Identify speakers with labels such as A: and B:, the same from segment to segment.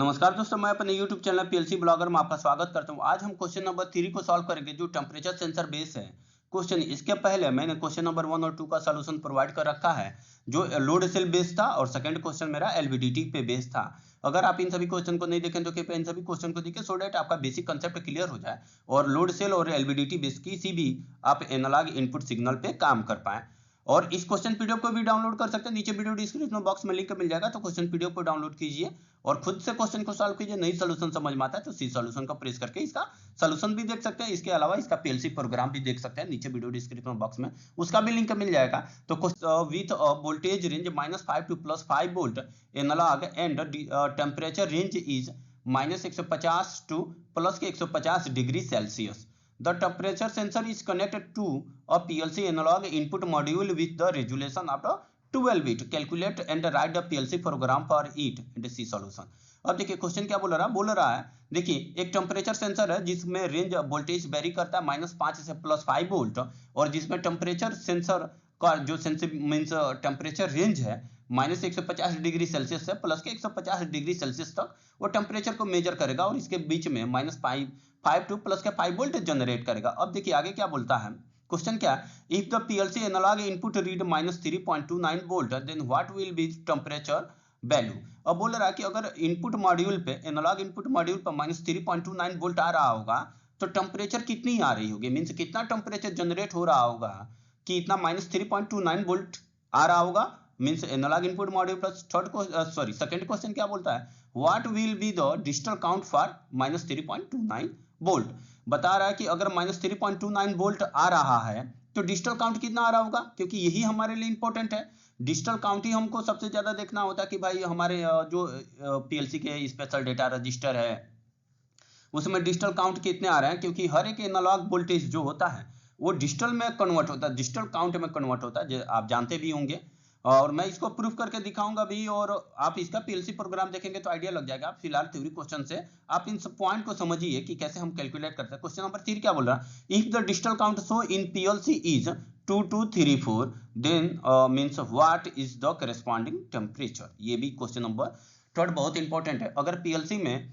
A: नमस्कार दोस्तों, मैं अपने YouTube चैनल पीएलसी ब्लॉगर में आपका स्वागत करता हूं। आज हम क्वेश्चन नंबर 3 को सॉल्व करेंगे जो टेम्परेचर सेंसर बेस है क्वेश्चन। इसके पहले मैंने क्वेश्चन नंबर 1 और 2 का सॉल्यूशन प्रोवाइड कर रखा है जो लोड सेल बेस था और सेकंड क्वेश्चन मेरा एलवीडीटी पे बेस था। अगर आप इन सभी क्वेश्चन को नहीं देखें तो कृपया इन सभी क्वेश्चन को देखिए सो दैट आपका बेसिक कंसेप्ट क्लियर हो जाए और लोड सेल और एलवीडीटी बेस किसी भी आप एनालॉग इनपुट सिग्नल पे काम कर पाए। और इस क्वेश्चन पीडीएफ को भी डाउनलोड कर सकते हैं, नीचे वीडियो डिस्क्रिप्शन बॉक्स में लिंक मिल जाएगा, तो क्वेश्चन पीडीएफ को डाउनलोड कीजिए और खुद से क्वेश्चन को सॉल्व कीजिए। नहीं सॉल्यूशन समझ में आता है तो सी सॉल्यूशन का प्रेस करके इसका सॉल्यूशन भी देख सकते हैं। इसके अलावा इसका पीएलसी प्रोग्राम भी देख सकते हैं, नीचे वीडियो डिस्क्रिप्शन बॉक्स में उसका भी लिंक मिल जाएगा। तो with voltage range -5 to +5 volt analog and temperature range is -150 to +150 degree Celsius. The temperature sensor is connected to a PLC analog input module with the resolution of 12 bit. Calculate and write the PLC program for it and see solution. अब देखिए question क्या बोल रहा है। देखिए एक temperature sensor है जिसमें रेंज वोल्टेज वेरी करता है -5 से +5 वोल्ट और जिसमें टेम्परेचर सेंसर का जो मीन्स टेम्परेचर रेंज है -150 डिग्री सेल्सियस से +150 डिग्री सेल्सियस तक वो टेम्परेचर को मेजर करेगा और इसके बीच में -5 to +5 वोल्ट जनरेट करेगा। अब देखिए आगे क्या बोलता है क्वेश्चन क्या, if the PLC analog input read -3.29 volt then what will be temperature value. अब बोल रहा है कि अगर इनपुट मॉड्यूल पे एनालॉग इनपुट मॉड्यूल पर -3.29 वोल्ट आ रहा होगा तो टेम्परेचर कितनी आ रही होगी, मीन्स कितना टेम्परेचर जनरेट हो रहा होगा कि इतना -3.29 वोल्ट आ रहा होगा, means analog input module plus second question क्या बोलता है, what will be the digital count for -3.29 volt. बता रहा है कि अगर -3.29 वोल्ट आ रहा है तो डिजिटल काउंट कितना आ रहा होगा, क्योंकि यही हमारे लिए इंपॉर्टेंट है। डिजिटल काउंट ही हमको सबसे ज्यादा देखना होता है कि भाई हमारे जो पीएलसी के स्पेशल डेटा रजिस्टर है उसमें डिजिटल काउंट कितने आ रहे हैं, क्योंकि हर एक एनालॉग वोल्टेज जो होता है वो डिजिटल में कन्वर्ट होता है, डिजिटल काउंट में कन्वर्ट होता है, आप जानते भी होंगे और मैं इसको प्रूफ करके दिखाऊंगा भी और आप इसका पीएलसी प्रोग्राम देखेंगे तो आइडिया लग जाएगा। फिलहाल थ्योरी क्वेश्चन से आप इन सब पॉइंट को समझिए कि कैसे हम कैलकुलेट करते हैं। क्वेश्चन नंबर 3 क्या बोल रहा है, if the digital count show in PLC is 2234 then means what is the corresponding temperature. ये भी क्वेश्चन नंबर 3 बहुत इंपॉर्टेंट है। अगर पीएलसी में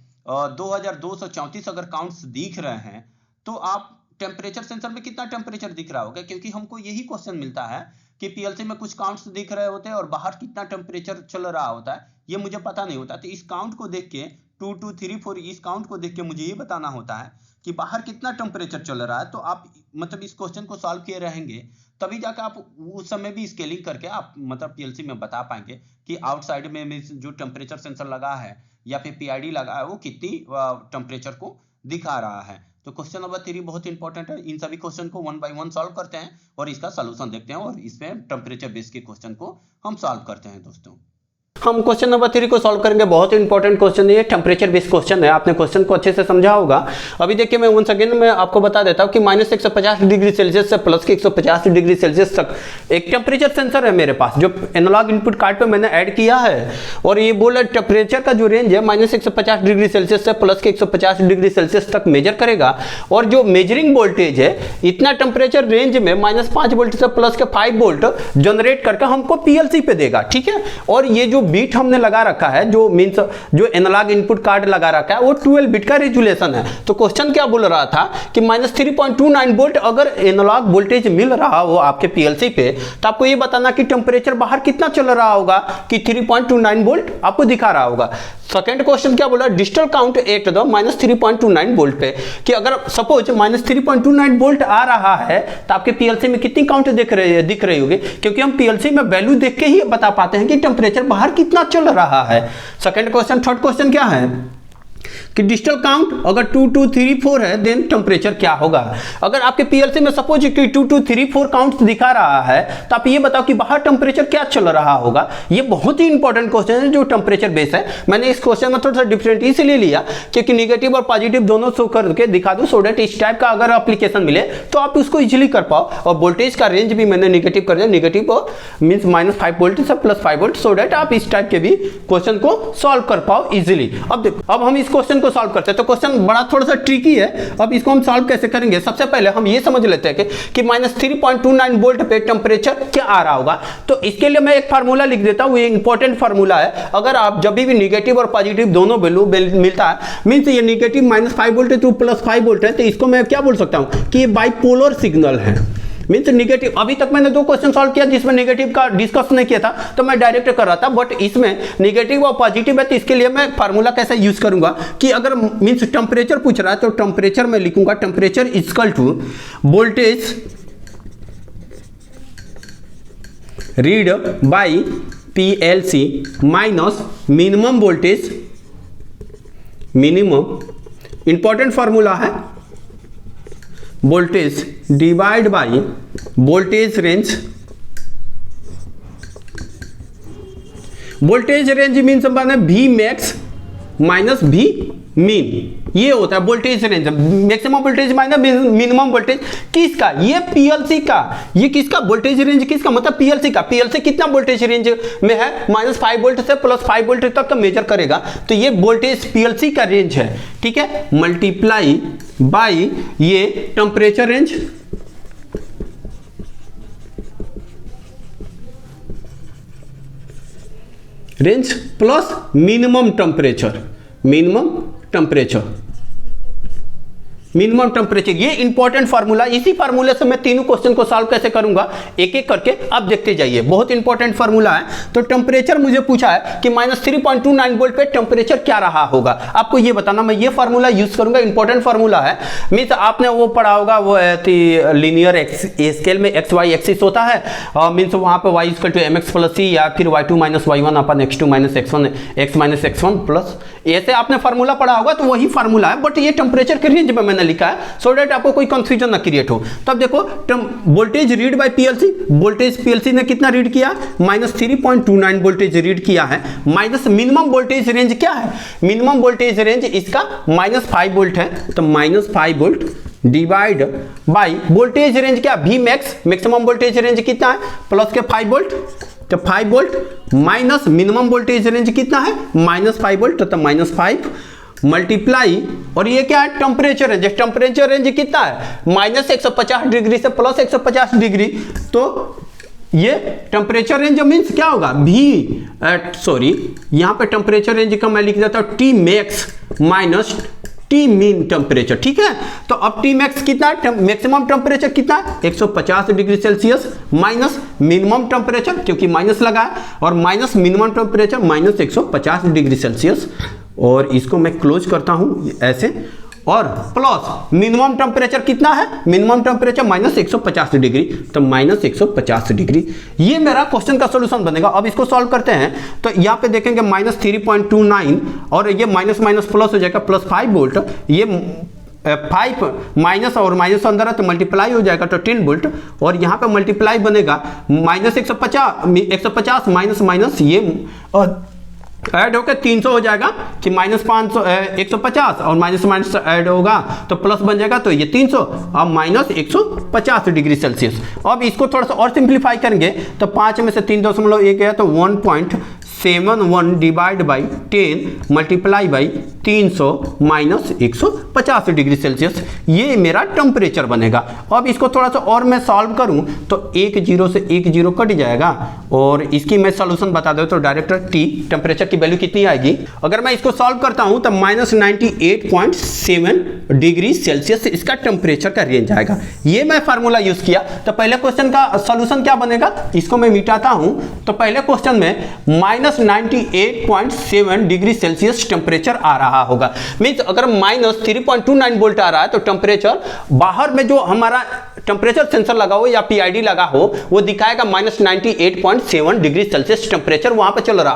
A: 2234 अगर काउंट्स दिख रहे हैं तो आप टेम्परेचर सेंसर में कितना टेम्परेचर दिख रहा होगा, क्योंकि हमको यही क्वेश्चन मिलता है कि पीएलसी में कुछ काउंट्स दिख रहे होते हैं और बाहर कितना टेम्परेचर चल रहा होता है ये मुझे पता नहीं होता। तो इस काउंट को देख के 2234 इस काउंट को देख के मुझे ये बताना होता है कि बाहर कितना टेम्परेचर चल रहा है। तो आप मतलब इस क्वेश्चन को सॉल्व किए रहेंगे तभी जाकर आप उस समय भी स्केलिंग करके आप मतलब पीएलसी में बता पाएंगे कि आउटसाइड में जो टेम्परेचर सेंसर लगा है या फिर पीआईडी लगा है वो कितनी टेम्परेचर को दिखा रहा है। तो क्वेश्चन नंबर 3 बहुत इंपॉर्टेंट है। इन सभी क्वेश्चन को 1 by 1 सॉल्व करते हैं और इसका सॉल्यूशन देखते हैं और इसमें टेम्परेचर बेस के क्वेश्चन को हम सॉल्व करते हैं। दोस्तों
B: हम क्वेश्चन नंबर 3 को सॉल्व करेंगे। बहुत इंपॉर्टेंट क्वेश्चन है, ये टेम्परेचर बेस्ड क्वेश्चन है। आपने क्वेश्चन को अच्छे से समझा होगा। अभी देखिए मैं वंस अगेन मैं आपको बता देता हूं कि -150 डिग्री सेल्सियस से +150 डिग्री सेल्सियस तक एक टेम्परेचर सेंसर है मेरे पास जो एनालॉग इनपुट कार्ड पे मैंने ऐड किया है और ये बोला टेम्परेचर का जो रेंज है -150 डिग्री सेल्सियस से +150 डिग्री सेल्सियस तक मेजर करेगा और जो मेजरिंग वोल्टेज है इतना टेम्परेचर रेंज में -5 वोल्ट से +5 वोल्ट जनरेट करके हमको पीएलसी पे देगा, ठीक है। और ये जो बीट हमने लगा रखा है जो मींस जो एनालॉग इनपुट कार्ड लगा रखा है वो 12 बिट का रेजुलेशन है। तो क्वेश्चन क्या बोल रहा था कि -3.29 वोल्ट अगर एनालॉग वोल्टेज मिल रहा हो आपके पीएलसी पे तो आपको ये बताना कि टेम्परेचर बाहर कितना चल रहा होगा कि 3.29 वोल्ट आपको दिखा रहा होगा। सेकंड क्वेश्चन क्या बोला, डिजिटल काउंट एक्ट दो -3.29 वोल्ट पे कि अगर सपोज -3.29 वोल्ट आ रहा है तो आपके पीएलसी में कितनी काउंट दिख रही होगी, क्योंकि हम पीएलसी में वैल्यू देख के ही बता पाते हैं कि टेम्परेचर बाहर कितना चल रहा है। Second question. थर्ड क्वेश्चन क्या है कि डिजिटल काउंट अगर 2234 है देन टेम्परेचर क्या होगा। अगर आपके पीएलसी में सपोज कि 2234 काउंट दिखा रहा है तो आप ये बताओ कि बाहर टेम्परेचर क्या चल रहा होगा। ये बहुत ही इंपॉर्टेंट क्वेश्चन है जो टेम्परेचर बेस है। मैंने इस क्वेश्चन में थोड़ा सा डिफरेंट इसलिए लिया क्योंकि निगेटिव और पॉजिटिव दोनों शो करके दिखा दूं सो दैट इस टाइप का अगर एप्लीकेशन मिले तो आप उसको इजिली कर पाओ। और वोल्टेज का रेंज भी मैंने निगेटिव कर दिया, निगेटिव मीन्स -5 वोल्ट से +5 वोल्ट सो दैट आप इस टाइप के भी क्वेश्चन को सॉल्व कर पाओ इजिली। अब देखो अब हम इसको क्वेश्चन को सॉल्व करते हैं। तो क्वेश्चन बड़ा थोड़ा सा ट्रिकी है। अब इसको हम सॉल्व कैसे करेंगे, सबसे पहले हम ये समझ लेते हैं कि -3.29 वोल्ट पे टेम्परेचर क्या आ रहा होगा। तो इसके लिए मैं एक फार्मूला लिख देता हूँ, ये इंपॉर्टेंट फार्मूला है। अगर आप जब भी नेगेटिव और पॉजिटिव दोनों वैल्यू मिलता है, मीन्स ये नेगेटिव -5 वोल्ट है तो +5 वोल्ट है, तो इसको मैं क्या बोल सकता हूँ कि ये बाइपोलर सिग्नल है। मीन्स नेगेटिव, अभी तक मैंने 2 क्वेश्चन सॉल्व किया जिसमें नेगेटिव का डिस्कस नहीं किया था, तो मैं डायरेक्ट कर रहा था। बट इसमें नेगेटिव और पॉजिटिव है, तो इसके लिए मैं फार्मूला कैसे यूज करूंगा कि अगर मीन्स टेम्परेचर पूछ रहा है तो टेम्परेचर मैं लिखूंगा, temperature equal to voltage read by PLC minus minimum voltage, minimum important formula है, voltage divide by voltage range. Voltage range means माने V max minus V min, ये होता है voltage range. Maximum voltage minus minimum voltage किसका, ये PLC का। ये किसका वोल्टेज रेंज, किसका मतलब PLC का। PLC कितना वोल्टेज रेंज में है, -5 वोल्ट से +5 वोल्ट तक का मेजर करेगा, तो ये वोल्टेज PLC का रेंज है, ठीक है। मल्टीप्लाई बाई ये temperature range, range plus minimum temperature, minimum temperature, ये इंपॉर्टेंट फार्मूला। इसी फार्मूले से मैं तीनों क्वेश्चन को सॉल्व कैसे करूंगा एक एक करके आप देखते जाइए, बहुत इंपॉर्टेंट फार्मूला है। तो टेम्परेचर मुझे पूछा है कि -3.29 वोल्ट पे टेम्परेचर क्या रहा होगा, आपको ये बताना। मैं ये फार्मूला यूज करूंगा, इंपॉर्टेंट फार्मूला है। मीन्स आपने वो पढ़ा होगा, वो लीनियर स्केल में XY एक्सिस होता है, मीन्स वहां पे Y = mx + c या फिर y2 - y1 अपन x2 - x1 x - x1 plus, ऐसे आपने फार्मूला पढ़ा होगा, तो वही फार्मूला है। बट ये टेम्परेचर के रेंज में मैंने लिखा है, सो दैट आपको कोई कंफ्यूजन ना क्रिएट हो। तब देखो voltage read bye PLC, voltage PLC ने कितना रीड किया, -3.29 वोल्टेज रीड किया है, माइनस मिनिमम वोल्टेज रेंज क्या है, मिनिमम वोल्टेज रेंज इसका -5 वोल्ट है, तो -5 volt divide by voltage range क्या, V max, maximum voltage range कितना है, प्लस के 5 वोल्ट, तो 5 volt minus minimum voltage range कितना है, -5 वोल्ट, तो -5 मल्टीप्लाई, और ये क्या है, टेम्परेचर रेंज। टेम्परेचर रेंज कितना है, -150 डिग्री से +150 डिग्री, तो ये टेम्परेचर रेंज मीन्स क्या होगा, यहाँ पे टेम्परेचर रेंज का मैं लिख देता हूँ T max minus T mean temperature, ठीक है। तो अब T मैक्स कितना है, मैक्सिमम टेम्परेचर कितना है, 150 degree Celsius, minus minimum temperature क्योंकि माइनस लगा है, और minus minimum temperature -150 degree Celsius, और इसको मैं क्लोज करता हूं ऐसे, और प्लस मिनिमम टेम्परेचर कितना है, मिनिमम टेम्परेचर -150 डिग्री, तो -150 डिग्री। ये मेरा क्वेश्चन का सॉल्यूशन बनेगा। अब इसको सॉल्व करते हैं, तो यहाँ पे देखेंगे -3.29, और ये माइनस माइनस प्लस हो जाएगा, +5 वोल्ट, ये 5 माइनस और माइनस अंदर है तो मल्टीप्लाई हो जाएगा, तो 10 वोल्ट, और यहाँ पे मल्टीप्लाई बनेगा -150 माइनस माइनस ये ऐड होकर 300 हो जाएगा कि -500 150, और माइनस माइनस ऐड होगा तो प्लस बन जाएगा, तो ये 300 और -150 डिग्री सेल्सियस। अब इसको थोड़ा सा और सिंप्लीफाई करेंगे, तो 5 में से 3.1 गया, तो 1.71 divide by 10 multiply by 300 minus 150 degree Celsius, ये मेरा टेम्परेचर बनेगा। अब इसको थोड़ा सा और मैं सॉल्व करूं, तो 1 0 से 1 0 कट जाएगा, और इसकी मैं सॉल्यूशन बता दूं, तो डायरेक्ट T टेम्परेचर की वैल्यू कितनी आएगी, अगर मैं इसको सॉल्व करता हूं तो -98.7 डिग्री सेल्सियस इसका टेम्परेचर का रेंज आएगा। ये मैं फार्मूला यूज किया। तो पहले क्वेश्चन का सॉल्यूशन क्या बनेगा, इसको मैं मिटाता हूं, तो पहले क्वेश्चन में -98.7 डिग्री सेल्सियस टेम्परेचर आ रहा होगा। मीन्स अगर -3.29 वोल्ट आ रहा है, तो टेम्परेचर बाहर में जो हमारा टेम्परेचर सेंसर लगा हो या PID लगा हो, वो दिखाएगा -98.7 डिग्री सेल्सियस टेम्परेचर वहां पे चल रहा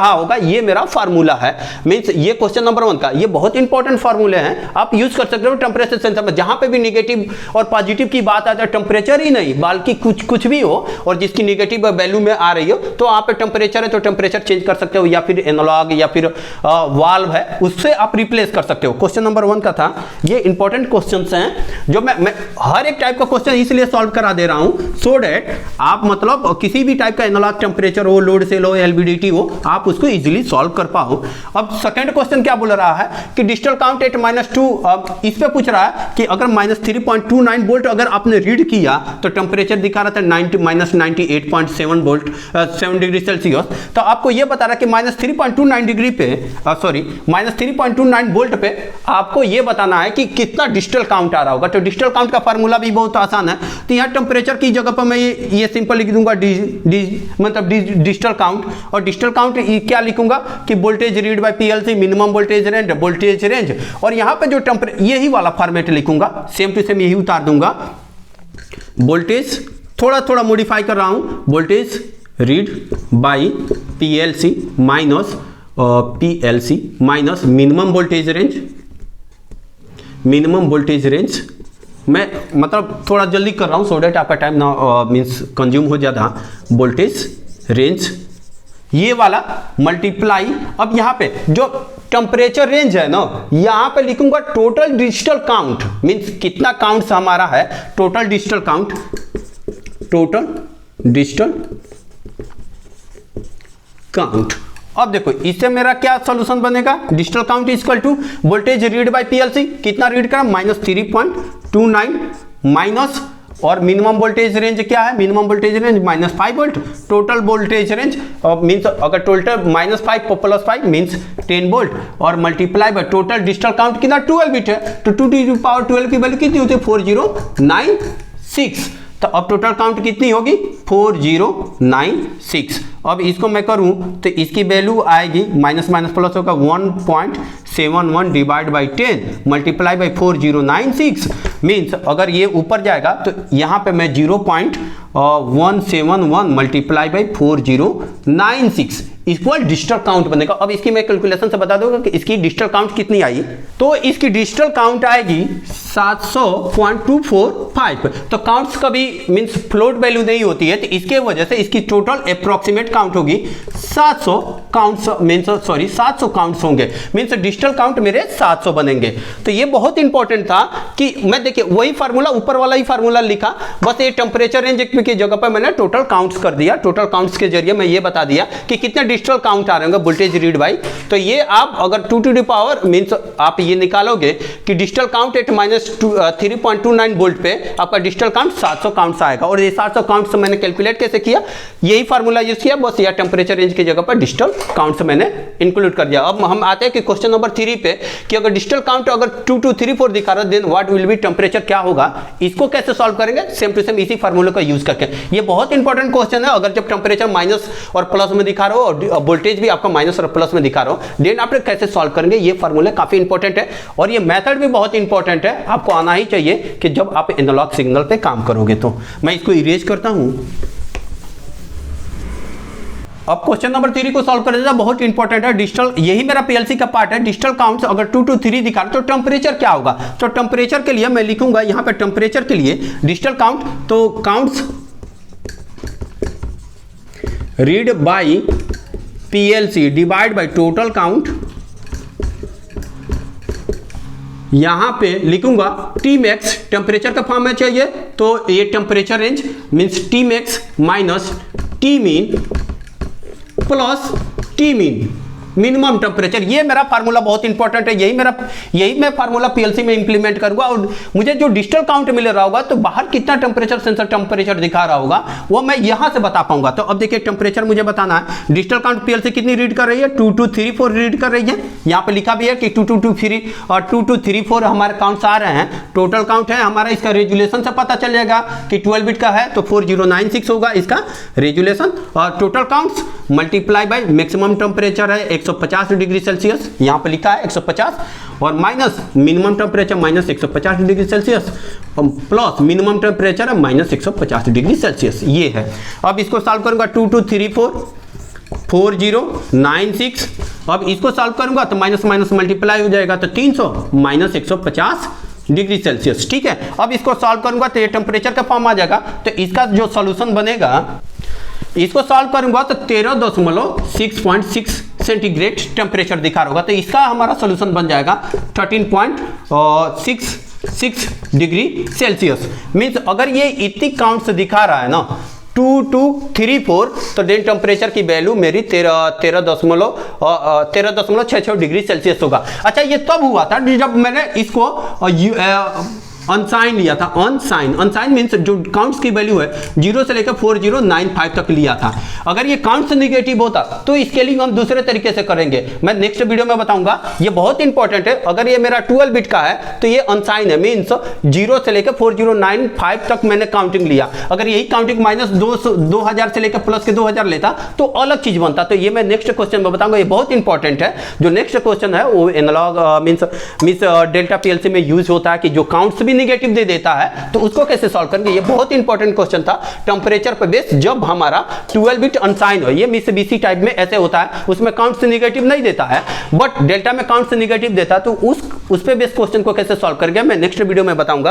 B: होगा। ये मेरा फार्मूला है। मीन्स ये क्वेश्चन नंबर 1 का, ये बहुत इंपॉर्टेंट फार्मूले हैं, आप यूज कर सकते हो टेम्परेचर सेंसर में। जहां पे भी नेगेटिव और पॉजिटिव की बात आता है, टेम्परेचर ही नहीं बल्कि कुछ भी हो, और जिसकी नेगेटिव वैल्यू में आ रही हो, तो आप टेम्परेचर है तो टेम्परेचर चेंज कर सकते हो, या फिर एनालॉग या फिर वाल्व है उससे आप रिप्लेस कर सकते हो। क्वेश्चन नंबर 1 का था। ये इंपॉर्टेंट क्वेश्चंस हैं जो मैं हर एक टाइप का क्वेश्चन इसलिए सॉल्व करा दे रहा हूं सो डेट आप मतलब किसी भी टाइप का एनालॉग टेम्परेचर हो, लोड सेल हो, एलवीडीटी हो, आप उसको इजीली सॉल्व कर पाओ। अब सेकंड क्वेश्चन क्या बोल रहा है कि डिजिटल काउंट एट -2, इस पे पूछ रहा है कि अगर -3.29 वोल्ट अगर आपने रीड किया तो टेम्परेचर दिखा रहा था -98.7 वोल्ट 7 डिग्री सेल्सियस। तो आपको यह बता रहा है कि -3.29 डिग्री पे -3.29 वोल्ट पे आपको यह बताना है कि कितना डिजिटल काउंट आ रहा होगा। तो डिजिटल काउंट का फार्मूला भी बहुत आसान है। तो यहाँ टेम्परेचर की जगह पर मैं ये सिंपल लिख दूंगा मतलब डिजिटल काउंट, और डिजिटल काउंट क्या लिखूंगा कि voltage read by PLC, minimum voltage range, और यहाँ पे जो यही वाला फॉर्मेट लिखूंगा, सेम टू सेम यही उतार दूंगा। वोल्टेज थोड़ा मॉडिफाई कर रहा हूं, voltage read by PLC minus minimum voltage range, मैं मतलब थोड़ा जल्दी कर रहा हूं सो डेट आपका टाइम ना मींस कंज्यूम हो जाता। वोल्टेज रेंज ये वाला मल्टीप्लाई, अब यहाँ पे जो टेम्परेचर रेंज है ना, यहाँ पे लिखूंगा टोटल डिजिटल काउंट, मींस कितना काउंट्स हमारा है, टोटल डिजिटल काउंट। अब देखो इससे मेरा क्या सॉल्यूशन बनेगा, digital count equal to voltage read by PLC, कितना रीड करा -3.29 माइनस, और मिनिमम वोल्टेज रेंज क्या है, minimum voltage range -5 volt, total voltage range means अगर टोटल -5 + 5 मींस 10 वोल्ट, और multiply by total digital count कितना 12 बिट है, तो 2⁻12 की वैल्यू कितनी होती है 4096। तो अब टोटल काउंट कितनी होगी 4096। अब इसको मैं करूं तो इसकी वैल्यू आएगी माइनस प्लस होगा 1.71 divide by 10 multiply by 4096 means अगर ये ऊपर जाएगा तो यहाँ पे मैं 0.171 multiply by 4096 equal digital count बनेगा। अब इसकी मैं कैलकुलेशन से बता दूंगा कि इसकी डिजिटल काउंट कितनी आई, तो इसकी डिजिटल काउंट आएगी 700.245। तो काउंट्स कभी मींस फ्लोट वैल्यू नहीं होती है, तो इसके वजह से इसकी टोटल अप्रोक्सीमेट काउंट होगी 700 काउंट्स मींस 700 काउंट्स होंगे, मींस डिजिटल काउंट मेरे 700 बनेंगे। तो ये बहुत इंपॉर्टेंट था कि मैं देखिए वही फार्मूला ऊपर वाला ही फार्मूला लिखा, बस ये टेम्परेचर रेंज की जगह पर मैंने टोटल काउंट्स कर दिया। टोटल काउंट्स के जरिए मैं ये बता दिया कि कितने डिजिटल काउंट आ रहे होंगे वोल्टेज रीड बाई। तो ये आप अगर 2 टू द पावर मींस आप ये निकालोगे कि डिजिटल काउंट एट -3.29 वोल्ट पे आपका डिजिटल काउंट 700 काउंट्स आएगा। और ये 700 काउंट्स मैंने कैलकुलेट कैसे किया, यही फार्मूला यूज किया, बस यह टेम्परेचर रेंज की जगह पर डिजिटल काउंट्स मैंने इंक्लूड कर दिया। अब हम आते हैं कि क्वेश्चन नंबर 3 पे कि अगर डिजिटल काउंट अगर 2234 दिखा रहा है then what will be temperature, क्या होगा, इसको कैसे सॉल्व करेंगे, सेम टू सेम इसी फार्मूले का यूज करके। ये बहुत इंपॉर्टेंट क्वेश्चन है। अगर जब टेम्परेचर माइनस और प्लस में दिखा रहा हो और वोल्टेज भी आपका माइनस और प्लस में दिखा रहा हो, देन आप कैसे सॉल्व करेंगे, ये फार्मूला काफी इंपॉर्टेंट है और ये मेथड भी बहुत इंपॉर्टेंट है। आपको आना ही चाहिए कि जब आप एनालॉग सिग्नल पे काम करोगे। तो मैं इसको इरेज करता हूं। अब क्वेश्चन नंबर 3 को सॉल्व कर देता, बहुत इंपॉर्टेंट है। डिजिटल, यही मेरा पीएलसी का पार्ट है। डिजिटल काउंट्स अगर 2 to 3 दिखा तो टेम्परेचर क्या होगा, तो टेम्परेचर के लिए मैं लिखूंगा यहां पे टेम्परेचर के लिए डिजिटल काउंट, तो counts read by PLC divide by total count, यहां पे लिखूंगा टी मैक्स, टेम्परेचर का फॉर्म में चाहिए तो ये temperature range means T max minus T mean plus T mean minimum temperature. ये मेरा फार्मूला बहुत इंपॉर्टेंट है। यही मैं फार्मूला पीएलसी में इंप्लीमेंट करूंगा और मुझे जो डिजिटल काउंट मिल रहा होगा तो बाहर कितना टेम्परेचर सेंसर टेम्परेचर दिखा रहा होगा वो मैं यहां से बता पाऊंगा। तो अब देखिए टेम्परेचर मुझे बताना है, डिजिटल काउंट पीएलसी कितनी रीड कर रही है, 2234 रीड कर रही है। यहाँ पे लिखा भी है कि 2223 और 2234 हमारे काउंट्स आ रहे हैं। टोटल काउंट है हमारा, इसका रेजुलेशन से पता चल जाएगा कि 12 बिट का है तो 4096 होगा इसका रेजुलेशन। और total counts multiply by maximum temperature है 150 डिग्री सेल्सियस, यहाँ पे लिखा है 150, और minus minimum temperature minus 150 degree Celsius plus minimum temperature है माइनस 150 डिग्री सेल्सियस। ये है। अब इसको सॉल्व करूंगा 2234 4096। अब इसको सॉल्व करूंगा तो माइनस माइनस मल्टीप्लाई हो जाएगा तो 300 माइनस 150 डिग्री सेल्सियस। ठीक है। अब इसको सॉल्व करूंगा तो ये टेम्परेचर का फॉर्म आ जाएगा। तो इसका जो सॉल्यूशन बनेगा, इसको सॉल्व करूंगा तो 13.6.6 सेंटीग्रेड टेम्परेचर दिखा रहा होगा। तो इसका हमारा सॉल्यूशन बन जाएगा 13.6 6 डिग्री सेल्सियस। मीन्स अगर ये इतनी काउंट से दिखा रहा है ना 2 2 3 4, तो देन टेम्परेचर की वैल्यू मेरी 13.66 डिग्री सेल्सियस होगा। अच्छा, ये तब हुआ था जब मैंने इसको अनसाइन लिया था। अनसाइन मीन्स जो काउंट्स की वैल्यू है 0 से लेकर 4095 तक लिया था। अगर ये काउंट्स निगेटिव होता तो इसके लिए हम दूसरे तरीके से करेंगे, मैं नेक्स्ट वीडियो में बताऊंगा। ये बहुत इंपॉर्टेंट है। अगर ये मेरा 12 बिट का है तो ये अनसाइन है, मीन्स 0 से लेकर 4095 तक मैंने काउंटिंग लिया। अगर यही काउंटिंग माइनस 2000 से लेकर प्लस के 2000 लेता तो अलग चीज बनता। तो ये मैं नेक्स्ट क्वेश्चन में बताऊंगा, ये बहुत इंपॉर्टेंट है। जो नेक्स्ट क्वेश्चन है वो एनालॉग मीन्स डेल्टा पीएलसी में यूज होता है कि जो काउंट्स नेगेटिव दे देता है तो उसको कैसे सॉल्व करेंगे। ये बहुत इंपॉर्टेंट क्वेश्चन था टेम्परेचर पे बेस, जब हमारा 12 बिट अनसाइन हो। ये मित्सुबिशी टाइप में ऐसे होता है, उसमें काउंट से नेगेटिव नहीं देता है, बट डेल्टा में काउंट से नेगेटिव देता है। तो उस पे बेस क्वेश्चन को कैसे सॉल्व करेंगे मैं नेक्स्ट वीडियो में बताऊंगा।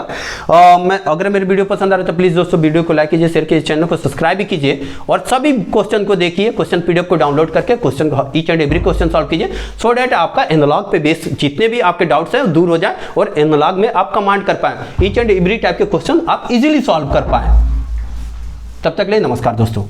B: अगर मेरी वीडियो पसंद आ रहा है तो प्लीज दोस्तों वीडियो को लाइक कीजिए, शेयर कीजिए, चैनल को सब्सक्राइब भी कीजिए और सभी क्वेश्चन को देखिए। क्वेश्चन पीडीएफ को डाउनलोड करके question each and every question solve कीजिए, सो दैट आपका एनालॉग पे बेस जितने भी आपके डाउट्स हैं दूर हो जाए और एनालॉग में आप कमांड कर पाए, ईच एंड एवरी टाइप के क्वेश्चन आप इजीली सॉल्व कर पाए। तब तक ले नमस्कार दोस्तों।